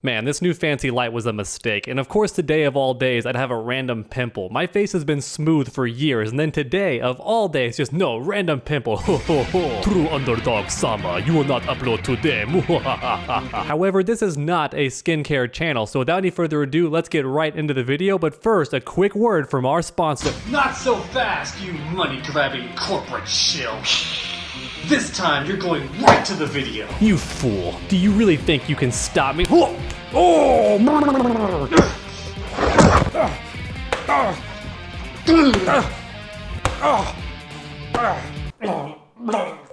Man, this new fancy light was a mistake, and of course today of all days I'd have a random pimple. My face has been smooth for years, and then today of all days just no random pimple. True underdog Sama, you will not upload today. However, this is not a skincare channel, so without any further ado, let's get right into the video. But first, a quick word from our sponsor. Not so fast, you money-grabbing corporate shill. This time, you're going right to the video. You fool. Do you really think you can stop me?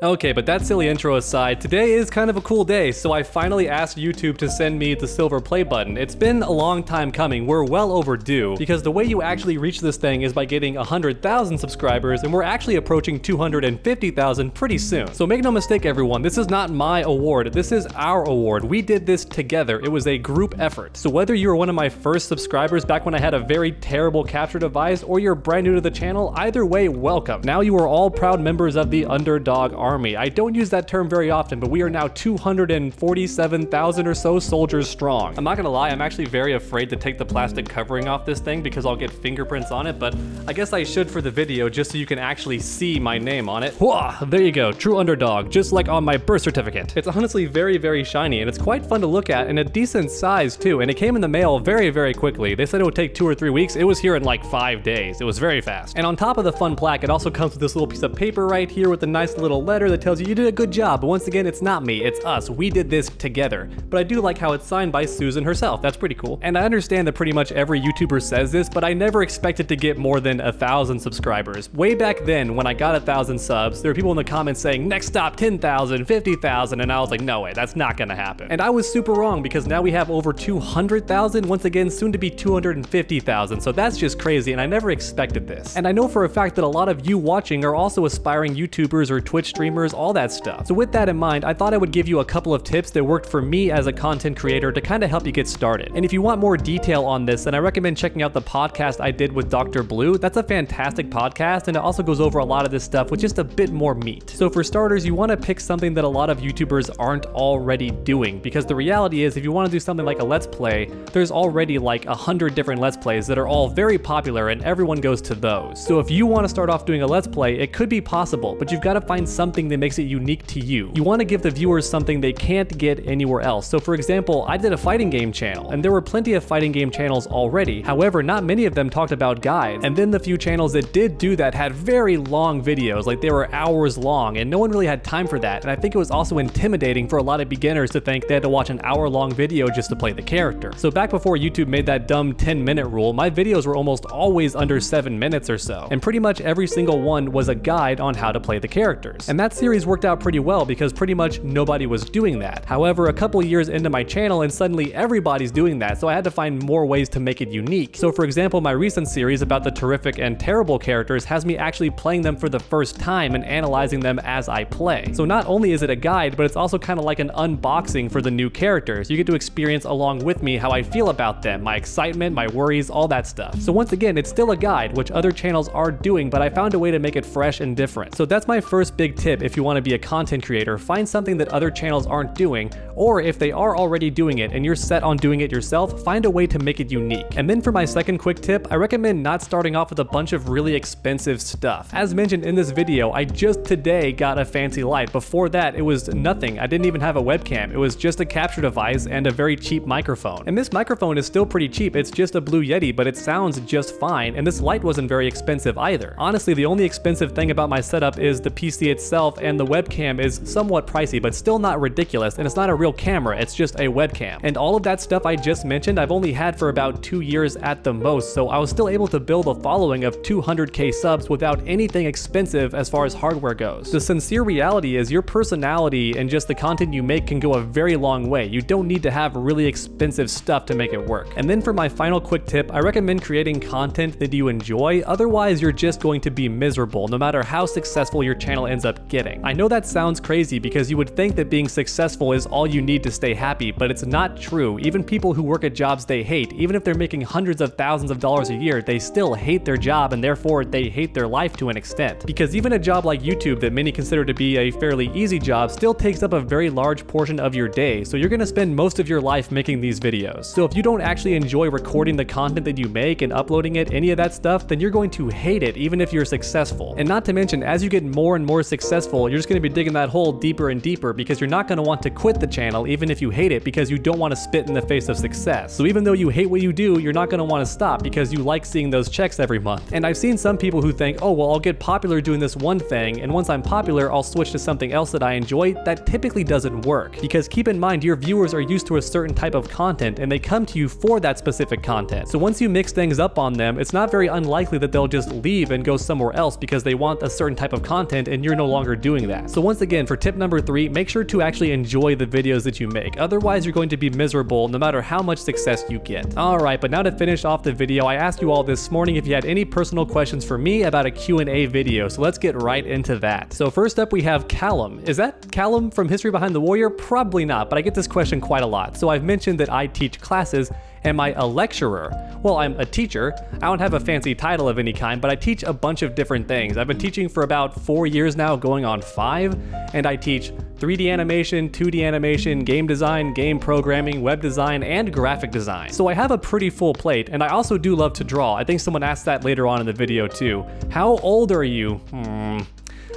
Okay, but that silly intro aside, today is kind of a cool day, so I finally asked YouTube to send me the silver play button. It's been a long time coming, we're well overdue, because the way you actually reach this thing is by getting 100,000 subscribers, and we're actually approaching 250,000 pretty soon. So make no mistake everyone, this is not my award, this is our award. We did this together, it was a group effort. So whether you were one of my first subscribers back when I had a very terrible capture device, or you're brand new to the channel, either way, welcome. Now you are all proud members of the underdog army. I don't use that term very often, but we are now 247,000 or so soldiers strong. I'm not gonna lie, I'm actually very afraid to take the plastic covering off this thing because I'll get fingerprints on it, but I guess I should for the video just so you can actually see my name on it. Whoa, there you go, true underdog, just like on my birth certificate. It's honestly very, very shiny, and it's quite fun to look at, and a decent size too, and it came in the mail very, very quickly. They said it would take 2 or 3 weeks. It was here in like 5 days. It was very fast. And on top of the fun plaque, it also comes with this little piece of paper right here with a nice little letter that tells you did a good job, but once again, it's not me, it's us. We did this together. But I do like how it's signed by Susan herself. That's pretty cool. And I understand that pretty much every YouTuber says this, but I never expected to get more than 1,000 subscribers. Way back then, when I got 1,000 subs, there were people in the comments saying, next stop 10,000, 50,000, and I was like, no way, that's not gonna happen. And I was super wrong because now we have over 200,000, once again, soon to be 250,000, so that's just crazy, and I never expected this. And I know for a fact that a lot of you watching are also aspiring YouTubers or Twitch streamers, all that stuff. So with that in mind, I thought I would give you a couple of tips that worked for me as a content creator to kind of help you get started. And if you want more detail on this, then I recommend checking out the podcast I did with Dr. Blue. That's a fantastic podcast, and it also goes over a lot of this stuff with just a bit more meat. So for starters, you want to pick something that a lot of YouTubers aren't already doing, because the reality is if you want to do something like a Let's Play, there's already like 100 different Let's Plays that are all very popular and everyone goes to those. So if you want to start off doing a Let's Play, it could be possible, but you've got to find something that makes it unique to you. You want to give the viewers something they can't get anywhere else. So for example, I did a fighting game channel, and there were plenty of fighting game channels already. However, not many of them talked about guides. And then the few channels that did do that had very long videos, like they were hours long, and no one really had time for that. And I think it was also intimidating for a lot of beginners to think they had to watch an hour-long video just to play the character. So back before YouTube made that dumb 10-minute rule, my videos were almost always under 7 minutes or so. And pretty much every single one was a guide on how to play the characters. And that series worked out pretty well because pretty much nobody was doing that. However, a couple years into my channel and suddenly everybody's doing that, so I had to find more ways to make it unique. So for example, my recent series about the terrific and terrible characters has me actually playing them for the first time and analyzing them as I play. So not only is it a guide, but it's also kind of like an unboxing for the new characters. You get to experience along with me how I feel about them, my excitement, my worries, all that stuff. So once again, it's still a guide, which other channels are doing, but I found a way to make it fresh and different. So that's my first big tip if you want to be a content creator. Find something that other channels aren't doing, or if they are already doing it and you're set on doing it yourself, find a way to make it unique. And then for my second quick tip, I recommend not starting off with a bunch of really expensive stuff. As mentioned in this video, I just today got a fancy light. Before that, it was nothing. I didn't even have a webcam. It was just a capture device and a very cheap microphone. And this microphone is still pretty cheap. It's just a Blue Yeti, but it sounds just fine. And this light wasn't very expensive either. Honestly, the only expensive thing about my setup is the PC itself, and the webcam is somewhat pricey, but still not ridiculous, and it's not a real camera, it's just a webcam. And all of that stuff I just mentioned, I've only had for about 2 years at the most, so I was still able to build a following of 200k subs without anything expensive as far as hardware goes. The sincere reality is your personality and just the content you make can go a very long way. You don't need to have really expensive stuff to make it work. And then for my final quick tip, I recommend creating content that you enjoy, otherwise you're just going to be miserable no matter how successful your channel channel ends up getting. I know that sounds crazy because you would think that being successful is all you need to stay happy, but it's not true. Even people who work at jobs they hate, even if they're making hundreds of thousands of dollars a year, they still hate their job and therefore they hate their life to an extent. Because even a job like YouTube that many consider to be a fairly easy job still takes up a very large portion of your day, so you're gonna spend most of your life making these videos. So if you don't actually enjoy recording the content that you make and uploading it, any of that stuff, then you're going to hate it even if you're successful. And not to mention, as you get more and more successful, you're just gonna be digging that hole deeper and deeper because you're not gonna want to quit the channel even if you hate it because you don't want to spit in the face of success. So even though you hate what you do, you're not gonna want to stop because you like seeing those checks every month. And I've seen some people who think, oh well, I'll get popular doing this one thing, and once I'm popular, I'll switch to something else that I enjoy. That typically doesn't work because keep in mind, your viewers are used to a certain type of content and they come to you for that specific content. So once you mix things up on them, it's not very unlikely that they'll just leave and go somewhere else because they want a certain type of content and you're no longer doing that. So once again, for tip number 3, make sure to actually enjoy the videos that you make. Otherwise, you're going to be miserable no matter how much success you get. Alright, but now to finish off the video, I asked you all this morning if you had any personal questions for me about a Q&A video, so let's get right into that. So first up we have Callum. Is that Callum from History Behind the Warrior? Probably not, but I get this question quite a lot. So I've mentioned that I teach classes. Am I a lecturer? Well, I'm a teacher. I don't have a fancy title of any kind, but I teach a bunch of different things. I've been teaching for about 4 years now, going on 5, and I teach 3D animation, 2D animation, game design, game programming, web design, and graphic design. So I have a pretty full plate, and I also do love to draw. I think someone asked that later on in the video too. How old are you?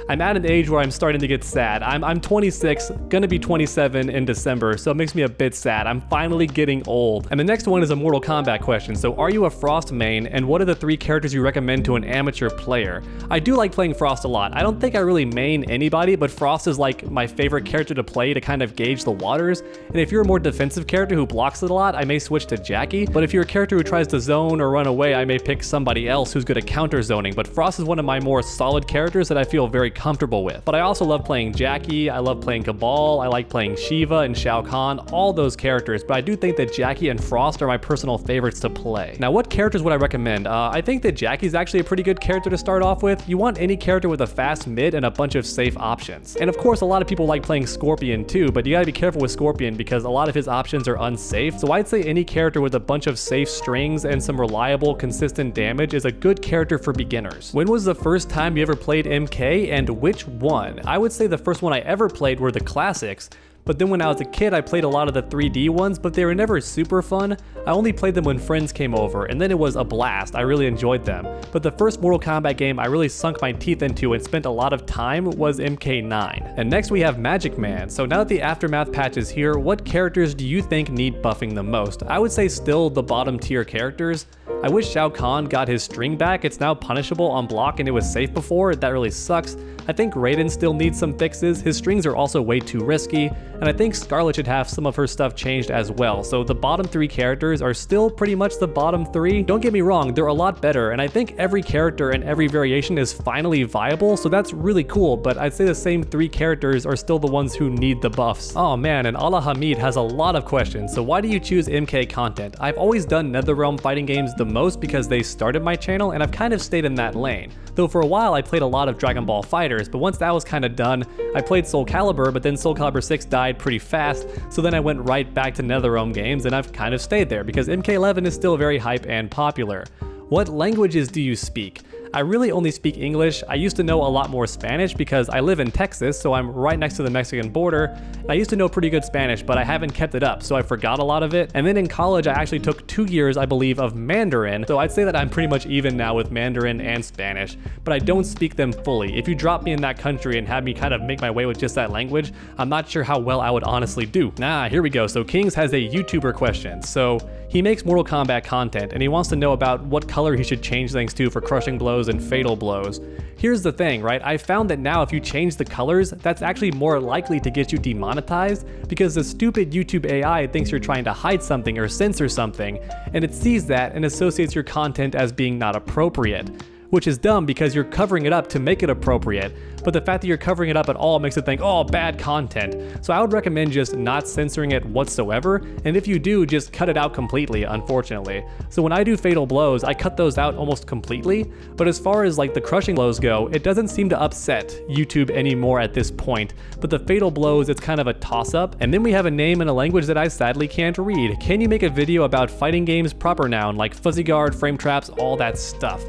I'm at an age where I'm starting to get sad. I'm 26, gonna be 27 in December, so it makes me a bit sad. I'm finally getting old. And the next one is a Mortal Kombat question. So are you a Frost main, and what are the 3 characters you recommend to an amateur player? I do like playing Frost a lot. I don't think I really main anybody, but Frost is like my favorite character to play to kind of gauge the waters. And if you're a more defensive character who blocks it a lot, I may switch to Jackie. But if you're a character who tries to zone or run away, I may pick somebody else who's good at counter zoning. But Frost is one of my more solid characters that I feel very comfortable with. But I also love playing Jackie, I love playing Cabal, I like playing Shiva and Shao Kahn, all those characters, but I do think that Jackie and Frost are my personal favorites to play. Now, what characters would I recommend? I think that Jackie's actually a pretty good character to start off with. You want any character with a fast mid and a bunch of safe options. And of course, a lot of people like playing Scorpion too, but you gotta be careful with Scorpion because a lot of his options are unsafe. So I'd say any character with a bunch of safe strings and some reliable, consistent damage is a good character for beginners. When was the first time you ever played MK, and which one? I would say the first one I ever played were the classics, but then when I was a kid I played a lot of the 3D ones, but they were never super fun. I only played them when friends came over, and then it was a blast. I really enjoyed them. But the first Mortal Kombat game I really sunk my teeth into and spent a lot of time was MK9. And next we have Magic Man. So now that the Aftermath patch is here, what characters do you think need buffing the most? I would say still the bottom tier characters. I wish Shao Kahn got his string back. It's now punishable on block and it was safe before. That really sucks. I think Raiden still needs some fixes. His strings are also way too risky, and I think Scarlet should have some of her stuff changed as well. So the bottom 3 characters are still pretty much the bottom 3. Don't get me wrong, they're a lot better, and I think every character and every variation is finally viable, so that's really cool, but I'd say the same 3 characters are still the ones who need the buffs. Oh man, and Allah Hamid has a lot of questions. So why do you choose MK content? I've always done NetherRealm fighting games the most because they started my channel, and I've kind of stayed in that lane. Though for a while I played a lot of Dragon Ball FighterZ, but once that was kind of done, I played Soul Calibur, but then Soul Calibur 6 died pretty fast, so then I went right back to NetherRealm games, and I've kind of stayed there because MK11 is still very hype and popular. What languages do you speak? I really only speak English. I used to know a lot more Spanish because I live in Texas, so I'm right next to the Mexican border. I used to know pretty good Spanish, but I haven't kept it up, so I forgot a lot of it. And then in college, I actually took 2 years, I believe, of Mandarin, so I'd say that I'm pretty much even now with Mandarin and Spanish, but I don't speak them fully. If you drop me in that country and have me kind of make my way with just that language, I'm not sure how well I would honestly do. Here we go. So Kings has a YouTuber question. So he makes Mortal Kombat content, and he wants to know about what color he should change things to for crushing blows and fatal blows. Here's the thing, right? I found that now if you change the colors, that's actually more likely to get you demonetized because the stupid YouTube AI thinks you're trying to hide something or censor something, and it sees that and associates your content as being not appropriate. which is dumb because you're covering it up to make it appropriate, but the fact that you're covering it up at all makes it think, oh, bad content. So I would recommend just not censoring it whatsoever, and if you do, just cut it out completely, unfortunately. So when I do fatal blows, I cut those out almost completely, but as far as like the crushing blows go, it doesn't seem to upset YouTube anymore at this point, but the fatal blows, it's kind of a toss-up. And then we have a name in a language that I sadly can't read. Can you make a video about fighting games proper noun, like fuzzy guard, frame traps, all that stuff?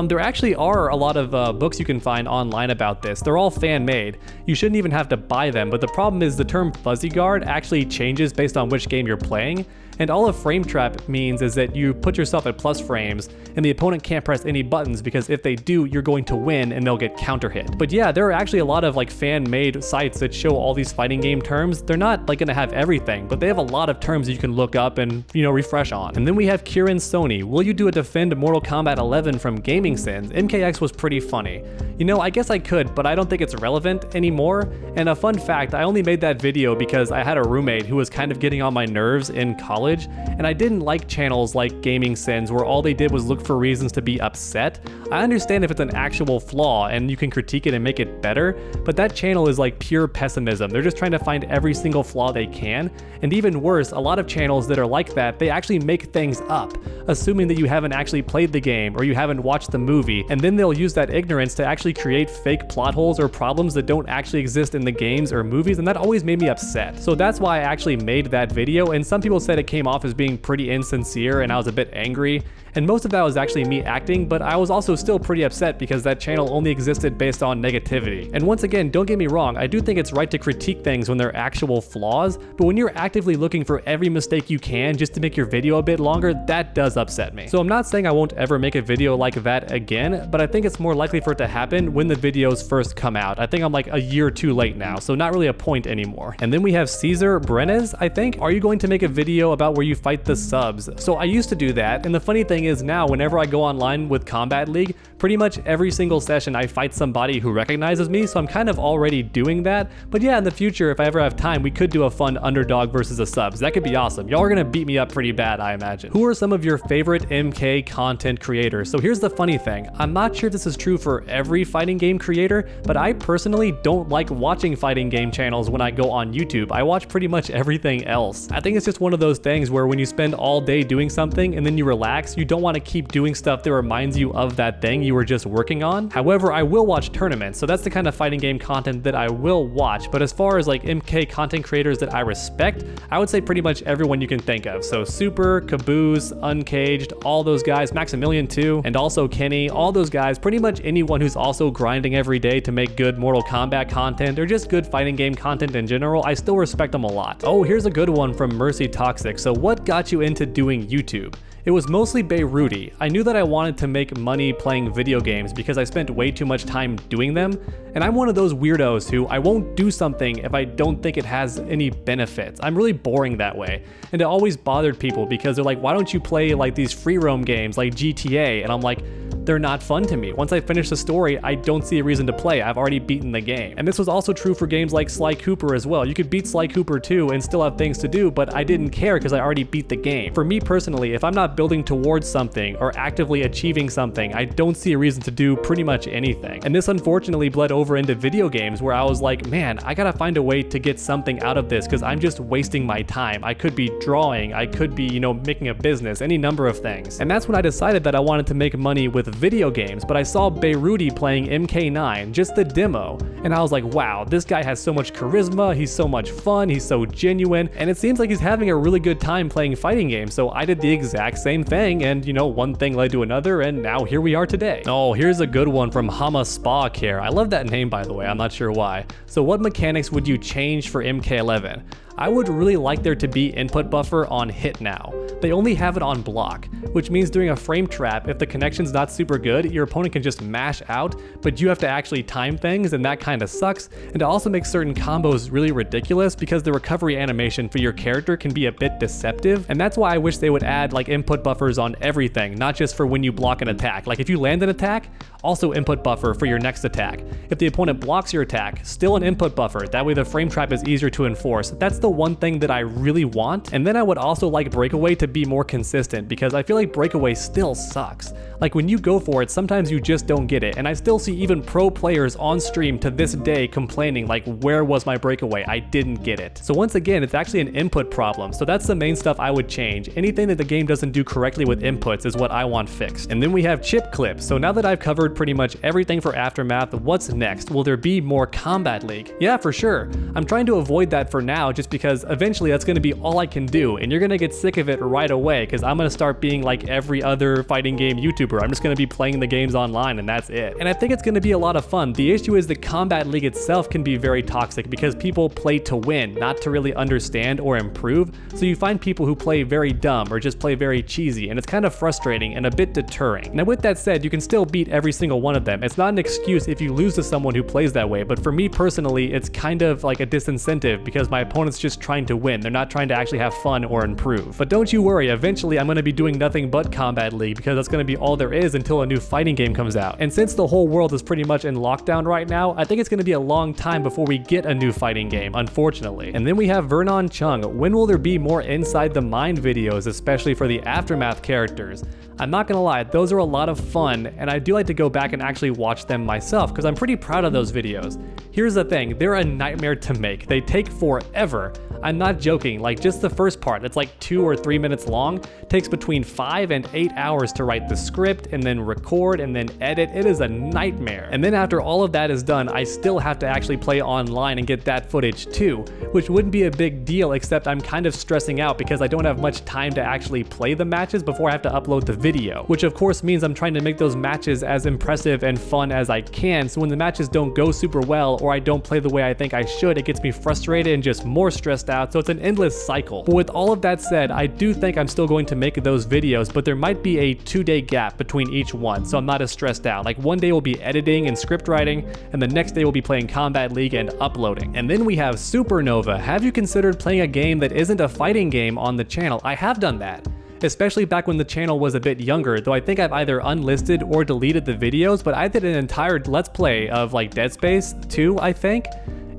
There actually are a lot of books you can find online about this. They're all fan-made. You shouldn't even have to buy them, but the problem is the term fuzzy guard actually changes based on which game you're playing. And all a frame trap means is that you put yourself at plus frames and the opponent can't press any buttons, because if they do, you're going to win and they'll get counter hit. But yeah, there are actually a lot of like fan-made sites that show all these fighting game terms. They're not like gonna have everything, but they have a lot of terms that you can look up and, you know, refresh on. And then we have Kieran Sony. Will you do a defend Mortal Kombat 11 from Gaming Sins? MKX was pretty funny. You know, I guess I could, but I don't think it's relevant anymore. And a fun fact, I only made that video because I had a roommate who was kind of getting on my nerves in college, and I didn't like channels like Gaming Sins where all they did was look for reasons to be upset. I understand if it's an actual flaw and you can critique it and make it better, but that channel is like pure pessimism. They're just trying to find every single flaw they can, and even worse, a lot of channels that are like that, they actually make things up, assuming that you haven't actually played the game or you haven't watched the movie, and then they'll use that ignorance to actually create fake plot holes or problems that don't actually exist in the games or movies, and that always made me upset. So that's why I actually made that video, and some people said it came off as being pretty insincere and I was a bit angry, and most of that was actually me acting, but I was also still pretty upset because that channel only existed based on negativity. And once again, don't get me wrong, I do think it's right to critique things when they're actual flaws, but when you're actively looking for every mistake you can just to make your video a bit longer, that does upset me. So I'm not saying I won't ever make a video like that again, but I think it's more likely for it to happen when the videos first come out. I think I'm like a year too late now, so not really a point anymore. And then we have Caesar Brenes, I think. Are you going to make a video about where you fight the subs? So I used to do that, and the funny thing is now whenever I go online with Combat League, pretty much every single session I fight somebody who recognizes me, so I'm kind of already doing that. But yeah, in the future, if I ever have time, we could do a fun underdog versus a subs. That could be awesome. Y'all are gonna beat me up pretty bad, I imagine. Who are some of your favorite MK content creators? So here's the funny thing. I'm not sure if this is true for every fighting game creator, but I personally don't like watching fighting game channels when I go on YouTube. I watch pretty much everything else. I think it's just one of those things where when you spend all day doing something and then you relax, you don't want to keep doing stuff that reminds you of that thing you were just working on. However, I will watch tournaments, so that's the kind of fighting game content that I will watch. But as far as like MK content creators that I respect, I would say pretty much everyone you can think of. So Super, Caboose, Uncaged, all those guys, Maximilian too, and also Kenny, all those guys, pretty much anyone who's also grinding every day to make good Mortal Kombat content or just good fighting game content in general, I still respect them a lot. Oh, here's a good one from Mercy Toxic. So what got you into doing YouTube? It was mostly Beiruti. I knew that I wanted to make money playing video games because I spent way too much time doing them, and I'm one of those weirdos who I won't do something if I don't think it has any benefits. I'm really boring that way, and it always bothered people because they're like, why don't you play like these free roam games like GTA? And I'm like, they're not fun to me. Once I finish the story, I don't see a reason to play. I've already beaten the game. And this was also true for games like Sly Cooper as well. You could beat Sly Cooper 2 and still have things to do, but I didn't care because I already beat the game. For me personally, if I'm not building towards something or actively achieving something, I don't see a reason to do pretty much anything. And this unfortunately bled over into video games where I was like, man, I gotta find a way to get something out of this because I'm just wasting my time. I could be drawing, I could be, making a business, any number of things. And that's when I decided that I wanted to make money with video games, but I saw Beiruti playing MK9, just the demo, and I was like, wow, this guy has so much charisma, he's so much fun, he's so genuine, and it seems like he's having a really good time playing fighting games, so I did the exact same thing, and one thing led to another, and now here we are today. Oh, here's a good one from Hama Spa Care. I love that name, by the way, I'm not sure why. So what mechanics would you change for MK11? I would really like there to be input buffer on hit now. They only have it on block, which means during a frame trap, if the connection's not super good, your opponent can just mash out, but you have to actually time things, and that kind of sucks. And it also makes certain combos really ridiculous because the recovery animation for your character can be a bit deceptive, and that's why I wish they would add like input buffers on everything, not just for when you block an attack. Like if you land an attack, also input buffer for your next attack. If the opponent blocks your attack, still an input buffer, that way the frame trap is easier to enforce. That's the one thing that I really want. And then I would also like Breakaway to be more consistent, because I feel like Breakaway still sucks. Like when you go for it, sometimes you just don't get it. And I still see even pro players on stream to this day complaining like, where was my Breakaway? I didn't get it. So once again, it's actually an input problem. So that's the main stuff I would change. Anything that the game doesn't do correctly with inputs is what I want fixed. And then we have chip clips. So now that I've covered pretty much everything for Aftermath, what's next? Will there be more Combat League? Yeah, for sure. I'm trying to avoid that for now just because eventually that's going to be all I can do, and you're going to get sick of it right away because I'm going to start being like every other fighting game YouTuber. I'm just going to be playing the games online and that's it. And I think it's going to be a lot of fun. The issue is the Combat League itself can be very toxic because people play to win, not to really understand or improve. So you find people who play very dumb or just play very cheesy, and it's kind of frustrating and a bit deterring. Now with that said, you can still beat every single one of them. It's not an excuse if you lose to someone who plays that way, but for me personally, it's kind of like a disincentive because my opponent's just trying to win. They're not trying to actually have fun or improve. But don't you worry, eventually I'm going to be doing nothing but Combat League because that's going to be all there is until a new fighting game comes out. And since the whole world is pretty much in lockdown right now, I think it's going to be a long time before we get a new fighting game, unfortunately. And then we have Vernon Chung. When will there be more Inside the Mind videos, especially for the Aftermath characters? I'm not gonna lie, those are a lot of fun, and I do like to go back and actually watch them myself because I'm pretty proud of those videos. Here's the thing, they're a nightmare to make. They take forever. I'm not joking, like just the first part, it's like 2 or 3 minutes long, takes between 5 and 8 hours to write the script and then record and then edit. It is a nightmare. And then after all of that is done, I still have to actually play online and get that footage too, which wouldn't be a big deal, except I'm kind of stressing out because I don't have much time to actually play the matches before I have to upload the video, which of course means I'm trying to make those matches as impressive and fun as I can, so when the matches don't go super well or I don't play the way I think I should, it gets me frustrated and just more stressed out, so it's an endless cycle. But with all of that said, I do think I'm still going to make those videos, but there might be a 2-day gap between each one, so I'm not as stressed out. Like one day will be editing and script writing, and the next day will be playing Combat League and uploading. And then we have Supernova. Have you considered playing a game that isn't a fighting game on the channel? I have done that, especially back when the channel was a bit younger, though I think I've either unlisted or deleted the videos, but I did an entire Let's Play of like Dead Space 2, I think,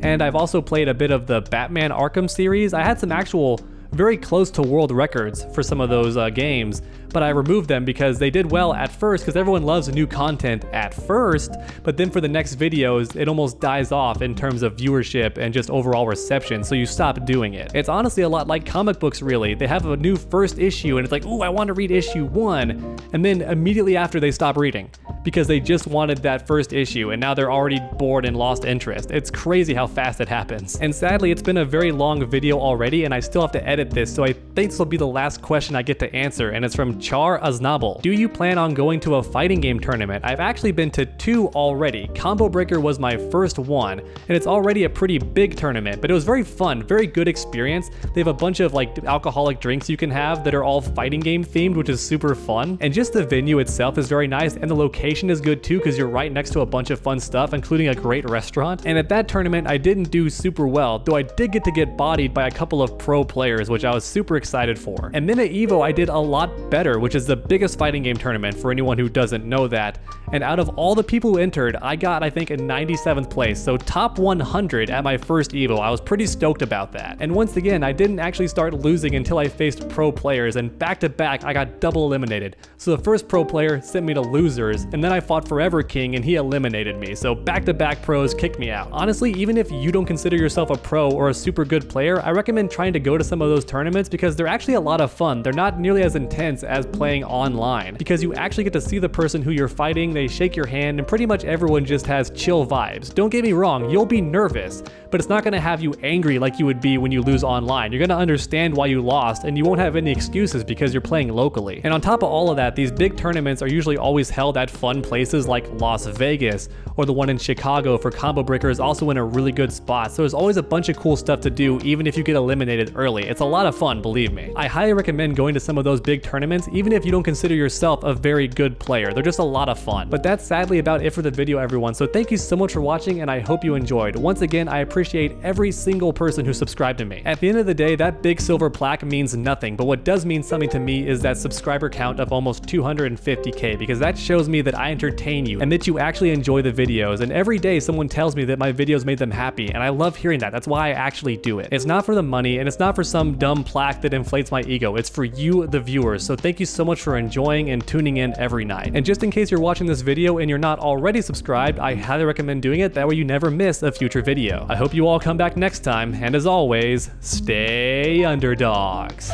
and I've also played a bit of the Batman Arkham series. I had some actual very close to world records for some of those games, but I removed them because they did well at first because everyone loves new content at first, but then for the next videos it almost dies off in terms of viewership and just overall reception, so you stop doing it. It's honestly a lot like comic books really. They have a new first issue and it's like, oh, I want to read issue 1, and then immediately after they stop reading because they just wanted that first issue and now they're already bored and lost interest. It's crazy how fast it happens. And sadly, it's been a very long video already and I still have to edit this, so I think this will be the last question I get to answer, and it's from Char Aznable. Do you plan on going to a fighting game tournament? I've actually been to 2 already. Combo Breaker was my first one, and it's already a pretty big tournament, but it was very fun, very good experience. They have a bunch of like alcoholic drinks you can have that are all fighting game themed, which is super fun. And just the venue itself is very nice, and the location is good too because you're right next to a bunch of fun stuff, including a great restaurant. And at that tournament, I didn't do super well, though I did get to get bodied by a couple of pro players, which I was super excited for. And then at EVO, I did a lot better, which is the biggest fighting game tournament for anyone who doesn't know that. And out of all the people who entered, I got, I think, a 97th place, so top 100 at my first EVO. I was pretty stoked about that. And once again, I didn't actually start losing until I faced pro players, and back to back, I got double eliminated. So the first pro player sent me to losers, and then I fought Forever King and he eliminated me, so back to back pros kicked me out. Honestly, even if you don't consider yourself a pro or a super good player, I recommend trying to go to some of those tournaments because they're actually a lot of fun. They're not nearly as intense as playing online because you actually get to see the person who you're fighting, they shake your hand, and pretty much everyone just has chill vibes. Don't get me wrong, you'll be nervous, but it's not going to have you angry like you would be when you lose online. You're going to understand why you lost, and you won't have any excuses because you're playing locally. And on top of all of that, these big tournaments are usually always held at fun places like Las Vegas, or the one in Chicago for Combo Breaker is also in a really good spot, so there's always a bunch of cool stuff to do even if you get eliminated early. It's a lot of fun, believe me. I highly recommend going to some of those big tournaments even if you don't consider yourself a very good player. They're just a lot of fun. But that's sadly about it for the video, everyone. So thank you so much for watching, and I hope you enjoyed. Once again, I appreciate every single person who subscribed to me. At the end of the day, that big silver plaque means nothing, but what does mean something to me is that subscriber count of almost 250k, because that shows me that I entertain you and that you actually enjoy the videos. And every day someone tells me that my videos made them happy, and I love hearing that. That's why I actually do it. It's not for the money, and it's not for some dumb plaque that inflates my ego. It's for you, the viewers. So thank you so much for enjoying and tuning in every night. And just in case you're watching this video and you're not already subscribed, I highly recommend doing it. That way you never miss a future video. I hope you all come back next time, and as always, stay underdogs.